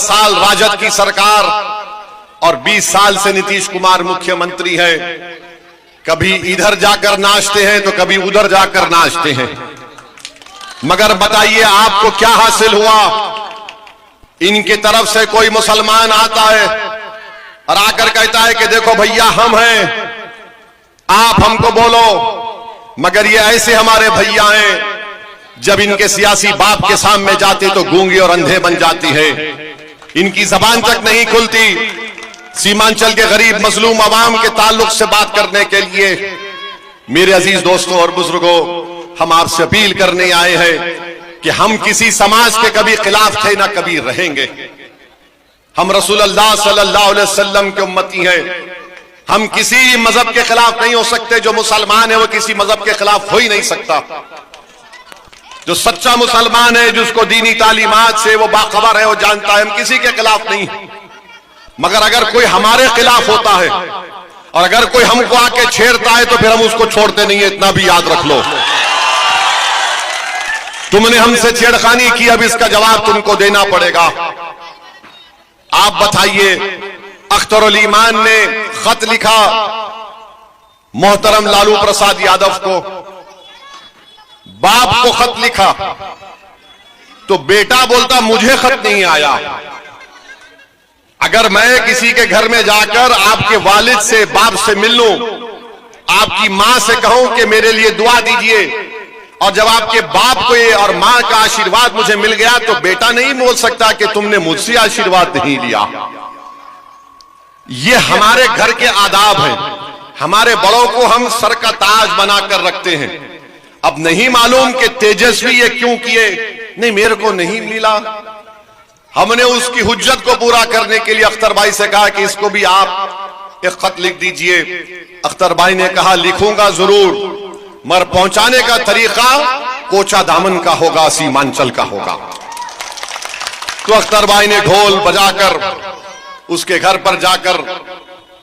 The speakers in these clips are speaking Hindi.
साल राजद की सरकार और 20 साल से नीतीश कुमार मुख्यमंत्री है। कभी इधर जाकर नाचते हैं तो कभी उधर जाकर नाचते हैं। मगर बताइए आपको क्या हासिल हुआ? इनकी तरफ से कोई मुसलमान आता है और आकर कहता है कि देखो भैया हम हैं, आप हमको बोलो। मगर ये ऐसे हमारे भैया हैं, जब इनके सियासी बाप के सामने जाते तो गूंगे और अंधे बन जाती है। इनकी जबान तक नहीं खुलती। सीमांचल के गरीब मजलूम अवाम के ताल्लुक से बात करने के लिए मेरे अजीज दोस्तों और बुजुर्गों, हम आपसे अपील करने आए हैं कि हम किसी समाज के कभी खिलाफ थे ना कभी रहेंगे। हम रसूलुल्लाह सल्लल्लाहु अलैहि वसल्लम के उम्मती हैं। हम किसी मजहब के खिलाफ नहीं हो सकते। जो मुसलमान है वो किसी मजहब के खिलाफ हो ही नहीं सकता। जो सच्चा मुसलमान है, जिसको दीनी तालीमात से वो बाखबर है, वो जानता है हम किसी के खिलाफ नहीं। मगर अगर कोई हमारे खिलाफ होता है और अगर कोई हमको आके छेड़ता है तो फिर हम उसको छोड़ते नहीं है। इतना भी याद रख लो। तुमने हमसे छेड़खानी की, अब इसका जवाब तुमको देना पड़ेगा। आप बताइए, अख्तरुल ईमान ने खत लिखा मोहतरम लालू प्रसाद यादव को, बाप को खत लिखा तो बेटा बोलता मुझे खत नहीं आया। अगर मैं किसी के घर में जाकर आपके वालिद से, बाप से मिल लूं, आपकी मां से कहूं कि मेरे लिए दुआ दीजिए, और जब आपके बाप को ये और मां का आशीर्वाद मुझे मिल गया तो बेटा नहीं बोल सकता कि तुमने मुझसे आशीर्वाद नहीं लिया। ये हमारे घर के आदाब हैं। हमारे बड़ों को हम सर का ताज बनाकर रखते हैं। अब नहीं मालूम कि तेजस्वी ये क्यों किए, नहीं मेरे को नहीं मिला। हमने उसकी हुज्जत को पूरा करने के लिए अख्तर भाई से कहा कि इसको भी आप एक खत लिख दीजिए। अख्तर भाई ने कहा लिखूंगा जरूर, मगर पहुंचाने का तरीका कोचा दामन का होगा, सीमांचल का होगा। तो अख्तर भाई ने ढोल बजाकर उसके घर पर जाकर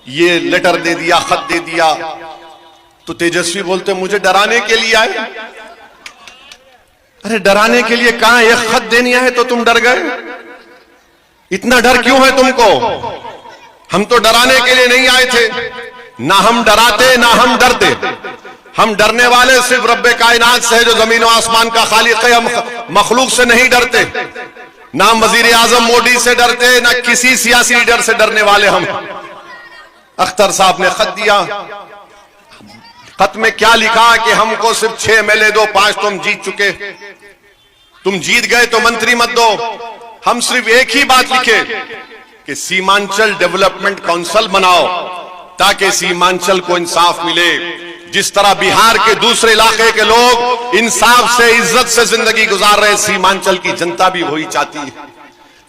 ये लेटर दे दिया, खत दे दिया। तो तेजस्वी बोलते मुझे डराने के लिए आए। अरे डराने के लिए कहां, एक खत देनी है तो तुम डर गए। इतना डर क्यों है तुमको? हम तो डराने के लिए नहीं आए थे। ना हम डराते ना हम डरते। हम डरने वाले सिर्फ रब्बे कायनात से है जो जमीन और आसमान का खालिक है। हम मखलूक से नहीं डरते। ना हम वजीर आजम मोदी से डरते, ना किसी सियासी लीडर से डरने वाले हम। अख्तर साहब ने खत दिया। खत में क्या लिखा कि हमको सिर्फ 6 MLA दो, 5 तुम जीत चुके। तुम जीत गए तो मंत्री मत दो। हम सिर्फ एक ही बात लिखे कि सीमांचल डेवलपमेंट काउंसिल बनाओ ताकि सीमांचल को इंसाफ मिले। जिस तरह बिहार के दूसरे इलाके के लोग इंसाफ से, इज्जत से जिंदगी गुजार रहे, सीमांचल की जनता भी वही चाहती है।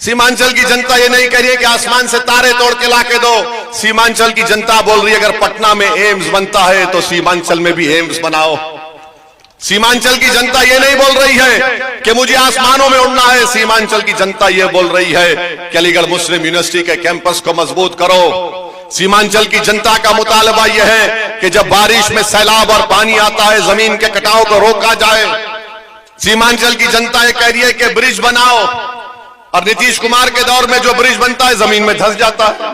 सीमांचल की जनता ये नहीं कह रही है कि आसमान से तारे तोड़ के लाके दो। सीमांचल की जनता बोल रही है अगर पटना में एम्स बनता है तो सीमांचल में भी एम्स बनाओ। सीमांचल की जनता ये नहीं बोल रही है कि मुझे आसमानों में उड़ना है। सीमांचल की जनता ये बोल रही है कि अलीगढ़ मुस्लिम यूनिवर्सिटी के कैंपस को मजबूत करो। सीमांचल की जनता का मुतालबा यह है कि जब बारिश में सैलाब और पानी आता है, जमीन के कटाव को रोका जाए। सीमांचल की जनता ये कह रही है कि ब्रिज बनाओ, और नीतीश कुमार के दौर में जो ब्रिज बनता है जमीन में धंस जाता है।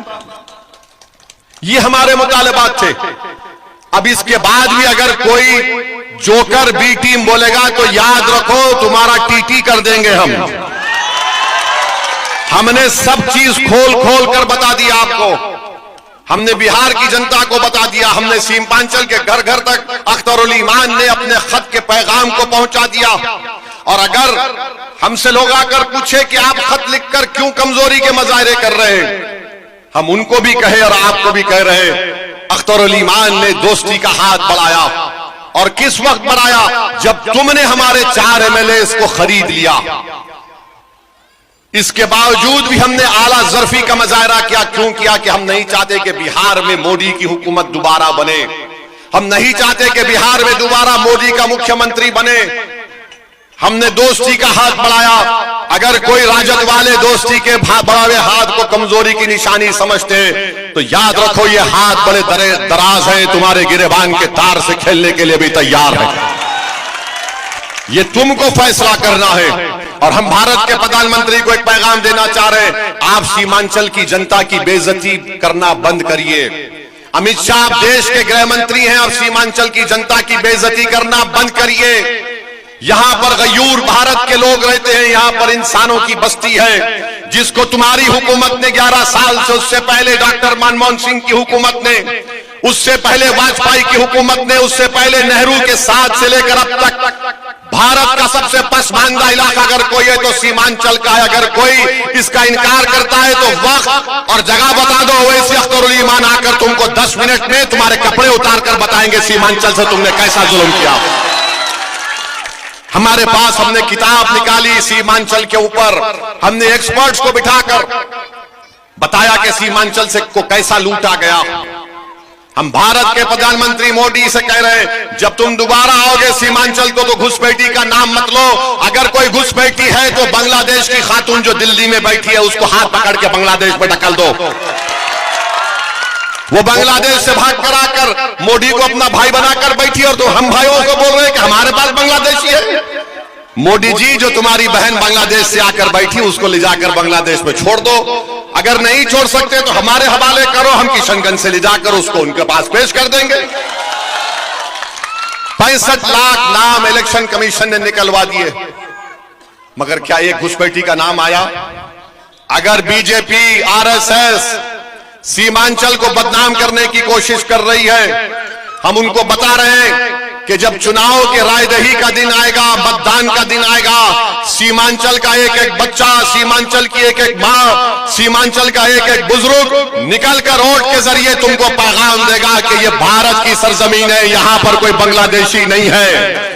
ये हमारे मुतालबात थे। अब इसके बाद भी अगर कोई जोकर बी टीम बोलेगा तो याद रखो तुम्हारा टीटी कर देंगे हम। हमने सब चीज खोल खोल कर बता दिया आपको। हमने बिहार की जनता को बता दिया। हमने सीमांचल के घर घर तक अख्तरुल ईमान ने अपने खत के पैगाम को पहुंचा दिया। और अगर हमसे लोग आकर पूछे कि आप खत लिखकर क्यों कमजोरी के मजाहरे कर रहे हैं, हम उनको भी कहे और आपको भी कह रहे हैं अख्तरुल ईमान ने दोस्ती का हाथ बढ़ाया। और किस वक्त बढ़ाया? जब तुमने हमारे 4 MLA को खरीद लिया। इसके बावजूद भी हमने आला ज़र्फी का मुजाहरा किया। क्यों किया? कि हम नहीं चाहते कि बिहार में मोदी की हुकूमत दोबारा बने। हम नहीं चाहते कि बिहार में दोबारा मोदी का मुख्यमंत्री बने। हमने दोस्ती का हाथ बढ़ाया। अगर कोई राजद वाले दोस्ती के बढ़ावे हाथ को कमजोरी की निशानी समझते हैं तो याद रखो ये हाथ बड़े दराज है, तुम्हारे गिरेबान के तार से खेलने के लिए भी तैयार है। ये तुमको फैसला करना है। और हम भारत के प्रधानमंत्री को एक पैगाम देना चाह रहे हैं, आप सीमांचल की जनता की बेइज्जती करना बंद करिए। अमित शाह देश के गृह मंत्री हैं और सीमांचल की जनता की बेइज्जती करना बंद करिए। यहां पर गयूर भारत के लोग रहते हैं, यहां पर इंसानों की बस्ती है, जिसको तुम्हारी हुकूमत ने 11 साल से, उससे पहले डॉक्टर मनमोहन सिंह की हुकूमत ने, उससे पहले वाजपेयी की हुकूमत ने, उससे पहले नेहरू के साथ से लेकर अब तक भारत का सबसे पसमानदा इलाका अगर कोई है तो सीमांचल का है। अगर कोई इसका इनकार करता है तो वक्त और जगह बता दो, वैसे अख्तरुल ईमान आकर तुमको 10 मिनट में तुम्हारे कपड़े उतार कर बताएंगे सीमांचल से तुमने कैसा जुल्म किया। हमारे पास हमने किताब निकाली सीमांचल के ऊपर, हमने एक्सपर्ट्स को बिठाकर बताया कि सीमांचल से को कैसा लूटा गया। हम भारत के प्रधानमंत्री मोदी से कह रहे हैं, जब तुम दोबारा आओगे सीमांचल को तो घुसपैठी का नाम मत लो। अगर कोई घुसपैठी है तो बांग्लादेश की खातून जो दिल्ली में बैठी है उसको हाथ पकड़ के बांग्लादेश में ढकल दो। वो बांग्लादेश से भाग कर आकर मोदी को अपना भाई बनाकर बैठी और तो हम भाइयों को बोल रहे हैं कि हमारे पास बांग्लादेशी है। मोदी जी, जो तुम्हारी बहन बांग्लादेश से आकर बैठी उसको ले जाकर बांग्लादेश में छोड़ दो। अगर नहीं छोड़ सकते तो हमारे हवाले करो, हम किशनगंज से ले जाकर उसको उनके पास पेश कर देंगे। 65 लाख नाम इलेक्शन कमीशन ने निकलवा दिए, मगर क्या एक घुसपैठी का नाम आया? अगर बीजेपी आरएसएस सीमांचल को बदनाम करने की कोशिश कर रही है, हम उनको बता रहे हैं कि जब चुनाव के रायदही का दिन आएगा, मतदान का दिन आएगा, सीमांचल का एक एक बच्चा, सीमांचल की एक एक मां, सीमांचल का एक एक बुजुर्ग निकलकर वोट के जरिए तुमको पैगाम देगा कि ये भारत की सरजमीन है, यहां पर कोई बांग्लादेशी नहीं है।